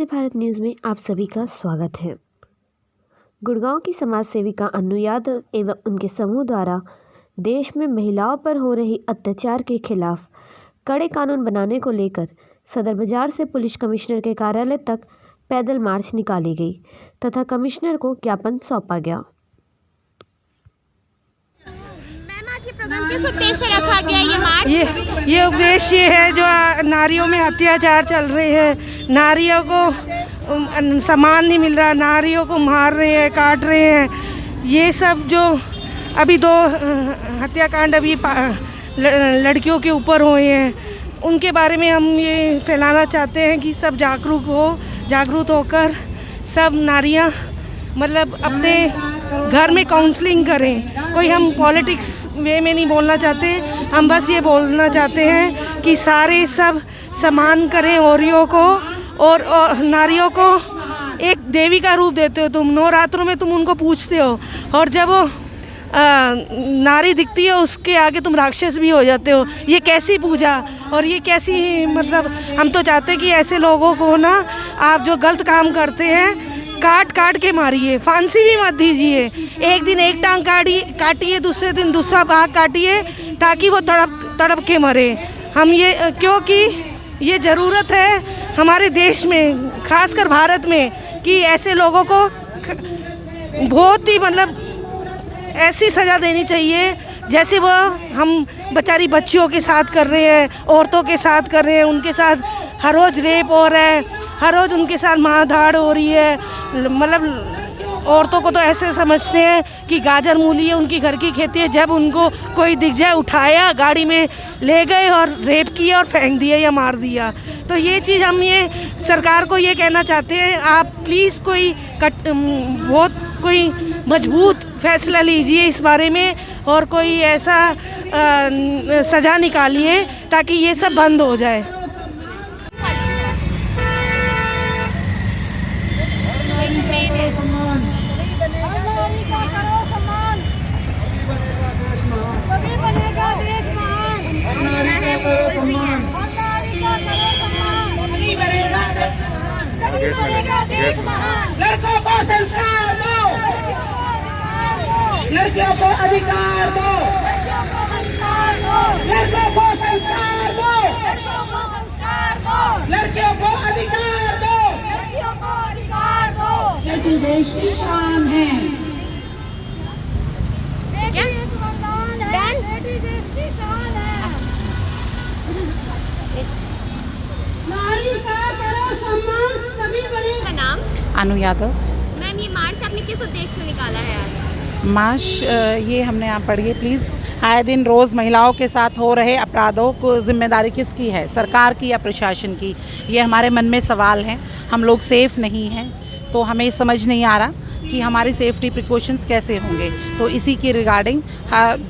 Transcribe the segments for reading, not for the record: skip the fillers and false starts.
Vande Bharat news में आप सभी का स्वागत है। गुड़गांव की समाज सेविका अन्नू यादव एवं उनके समूह द्वारा देश में महिलाओं पर हो रही अत्याचार के खिलाफ कड़े कानून बनाने को लेकर सदर बाजार से पुलिस कमिश्नर के कार्यालय तक पैदल मार्च निकाली गई तथा कमिश्नर को ज्ञापन सौंपा गया। किस उद्देश्य रखा गया ये मार्च? ये उद्देश्य है जो नारियों में अत्याचार चल रहे हैं, नारियों को सम्मान नहीं मिल रहा, नारियों को मार रहे हैं, काट रहे हैं। ये सब जो अभी 2 हत्याकांड अभी लड़कियों के ऊपर हुए हैं, उनके बारे में हम ये फैलाना चाहते हैं कि सब जागरूक होकर सब नारियां मतलब अपने घर में काउंसलिंग करें। कोई हम पॉलिटिक्स वे में नहीं बोलना चाहते, हम बस ये बोलना चाहते हैं कि सारे सब सम्मान करें औरतों को और नारियों को। एक देवी का रूप देते हो तुम, नवरात्रों में तुम उनको पूजते हो और जब वो नारी दिखती है उसके आगे तुम राक्षस भी हो जाते हो। ये कैसी पूजा और ये कैसी मतलब हम तो चाहते हैं कि ऐसे लोगों को ना आप जो गलत काम करते हैं काट के मारिए, फांसी भी मत दीजिए। एक दिन एक टांग काटिए, दूसरे दिन दूसरा भाग काटिए ताकि वो तड़प के मरे। हम ये क्योंकि ये ज़रूरत है हमारे देश में, खासकर भारत में, कि ऐसे लोगों को बहुत ही मतलब ऐसी सज़ा देनी चाहिए जैसे वो हम बेचारी बच्चियों के साथ कर रहे हैं, औरतों के साथ कर रहे हैं। उनके साथ हर रोज़ रेप हो रहा है, हर रोज़ उनके साथ मारधाड़ हो रही है। मतलब औरतों को तो ऐसे समझते हैं कि गाजर मूली है, उनकी घर की खेती है। जब उनको कोई दिख जाए उठाया, गाड़ी में ले गए और रेप किया और फेंक दिया या मार दिया। तो ये चीज़ हम ये सरकार को ये कहना चाहते हैं, आप प्लीज़ कोई मजबूत फैसला लीजिए इस बारे में और कोई ऐसा सज़ा निकालिए ताकि ये सब बंद हो जाए। लड़कों को संस्कार दो, लड़कियों को अधिकार दो, लड़कों को संस्कार दो, लड़कियों को अधिकार दो। बेटी देश की शान है। नारी का करो सम्मान तभी बनेगा। नाम? अन्नू यादव। मैम, ये मार्च आपने किस उद्देश्य से निकाला है आज? मार्च ये हमने आप पढ़िए प्लीज़। आए दिन रोज़ महिलाओं के साथ हो रहे अपराधों को जिम्मेदारी किसकी है, सरकार की या प्रशासन की? ये हमारे मन में सवाल हैं। हम लोग सेफ़ नहीं हैं, तो हमें समझ नहीं आ रहा कि हमारी सेफ्टी प्रिकॉशंस कैसे होंगे। तो इसी के रिगार्डिंग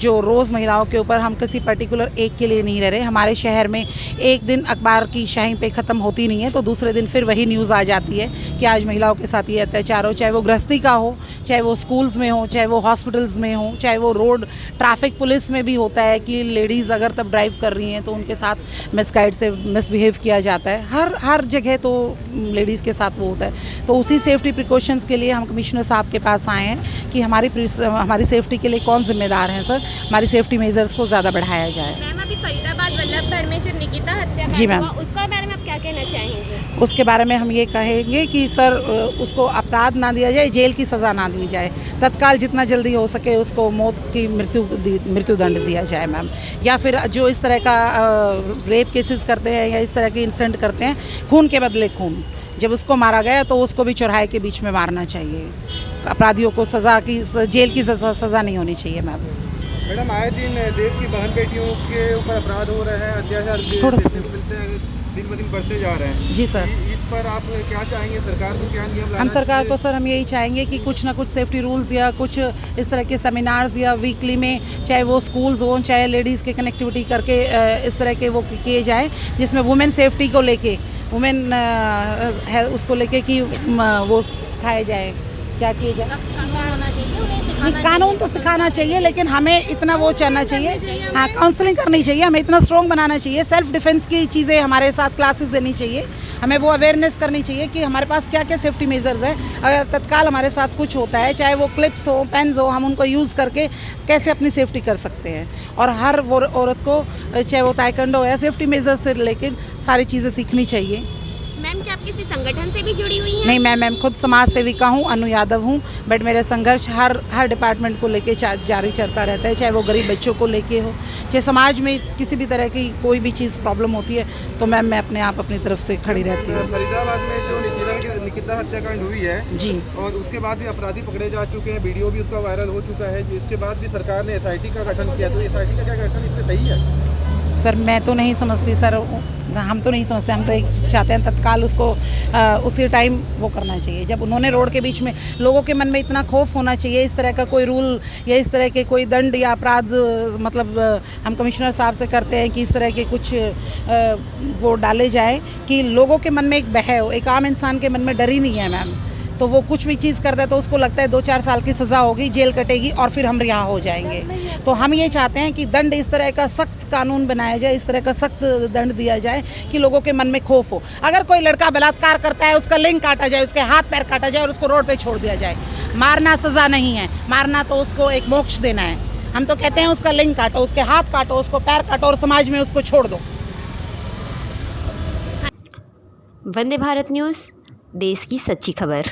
जो रोज़ महिलाओं के ऊपर हम किसी पर्टिकुलर एक के लिए नहीं रह रहे। हमारे शहर में एक दिन अखबार की शाही पे ख़त्म होती नहीं है तो दूसरे दिन फिर वही न्यूज़ आ जाती है कि आज महिलाओं के साथ ये अत्याचार हो, चाहे वो गृहस्थी का हो, चाहे वो स्कूल्स में हो, चाहे वो हॉस्पिटल्स में हो, चाहे वो रोड ट्रैफिक पुलिस में भी होता है कि लेडीज़ अगर तब ड्राइव कर रही हैं तो उनके साथ मिसगाइड से मिसबिहेव किया जाता है। हर जगह तो लेडीज़ के साथ वो होता है। तो उसी सेफ्टी प्रिकॉशंस के लिए हम कमिश्नर साहब के पास आए हैं कि हमारी सेफ्टी के लिए कौन जिम्मेदार है सर, हमारी सेफ्टी मेजर्स को ज़्यादा बढ़ाया जाए। मैम, अभी फरीदाबाद वल्लभगढ़ में जो निकिता हत्या जी मैम, उसके बारे में आप क्या कहना चाहेंगे? उसके बारे में हम ये कहेंगे कि सर उसको अपराध ना दिया जाए, जेल की सज़ा ना दी जाए, तत्काल जितना जल्दी हो सके उसको मौत की मृत्युदंड दिया जाए मैम। या फिर जो इस तरह का रेप केसेस करते हैं या इस तरह के इंसिडेंट करते हैं, खून के बदले खून, जब उसको मारा गया तो उसको भी चौराहे के बीच में मारना चाहिए। अपराधियों को सज़ा की जेल की सज़ा नहीं होनी चाहिए मैम। मैडम, आए दिन देश की बहन बेटियों के ऊपर अपराध हो रहे हैं, अत्याचार थोड़ा सा मिलते हैं, दिन ब दिन बढ़ते जा रहे हैं। जी सर, इस पर आप क्या चाहेंगे, सरकार को क्या नियम लाना हम सरकार चाहिए? को सर हम यही चाहेंगे कि कुछ ना कुछ सेफ्टी रूल्स या कुछ इस तरह के सेमिनार्स या वीकली में, चाहे वो स्कूल्स हों चाहे लेडीज़ के कनेक्टिविटी करके इस तरह के वो किए जाए जिसमें वुमेन सेफ्टी को लेके, वुमेन है उसको लेके कि वो सिखाया जाए, क्या किया जाए। कानून तो सिखाना चाहिए लेकिन हमें इतना वो करना चाहिए, हाँ काउंसलिंग करनी चाहिए, हमें इतना स्ट्रॉन्ग बनाना चाहिए, सेल्फ डिफेंस की चीज़ें हमारे साथ क्लासेस देनी चाहिए, हमें वो अवेयरनेस करनी चाहिए कि हमारे पास क्या क्या सेफ्टी मेजर्स है। अगर तत्काल हमारे साथ कुछ होता है, चाहे वो क्लिप्स हो, पेन्स हो, हम उनको यूज़ करके कैसे अपनी सेफ्टी कर सकते हैं। और हर वो औरत को, चाहे वो ताइक्वांडो हो या सेफ्टी मेजर्स से लेकर सारी चीज़ें सीखनी चाहिए। मैम क्या आप किसी संगठन से भी जुड़ी हुई हैं? नहीं मैम खुद समाज सेविका हूँ, अनु यादव हूँ, बट मेरा संघर्ष हर डिपार्टमेंट को लेके जारी चलता रहता है, चाहे वो गरीब बच्चों को लेके हो, चाहे समाज में किसी भी तरह की कोई भी चीज़ प्रॉब्लम होती है, तो मैम मैं अपने आप अपनी तरफ से खड़ी रहती हूँ। फरीदाबाद में जो निकिता हत्याकांड हुई है जी, और उसके बाद भी अपराधी पकड़े जा चुके हैं, वीडियो भी उसका वायरल हो चुका है, जिसके बाद भी सरकार ने SIT का गठन किया, तो SIT का क्या गठन इससे सही है? सर मैं तो नहीं समझती सर, हम तो नहीं समझते, हम तो एक चाहते हैं तत्काल उसको उसी टाइम वो करना चाहिए जब उन्होंने रोड के बीच में, लोगों के मन में इतना खौफ होना चाहिए इस तरह का कोई रूल या इस तरह के कोई दंड या अपराध, मतलब हम कमिश्नर साहब से करते हैं कि इस तरह के कुछ वो डाले जाए कि लोगों के मन में एक भय हो। एक आम इंसान के मन में डर ही नहीं है मैम, तो वो कुछ भी चीज़ करता है तो उसको लगता है 2-4 साल की सज़ा होगी, जेल कटेगी और फिर हम रिहा हो जाएंगे। तो हम ये चाहते हैं कि दंड इस तरह का सख्त कानून बनाया जाए, इस तरह का सख्त दंड दिया जाए कि लोगों के मन में खौफ हो। अगर कोई लड़का बलात्कार करता है, उसका लिंग काटा जाए, उसके हाथ पैर काटा जाए और उसको रोड पे छोड़ दिया जाए। मारना सज़ा नहीं है, मारना तो उसको एक मोक्ष देना है। हम तो कहते हैं उसका लिंग काटो, उसके हाथ काटो, उसको पैर काटो और समाज में उसको छोड़ दो। वंदे भारत न्यूज़, देश की सच्ची खबर।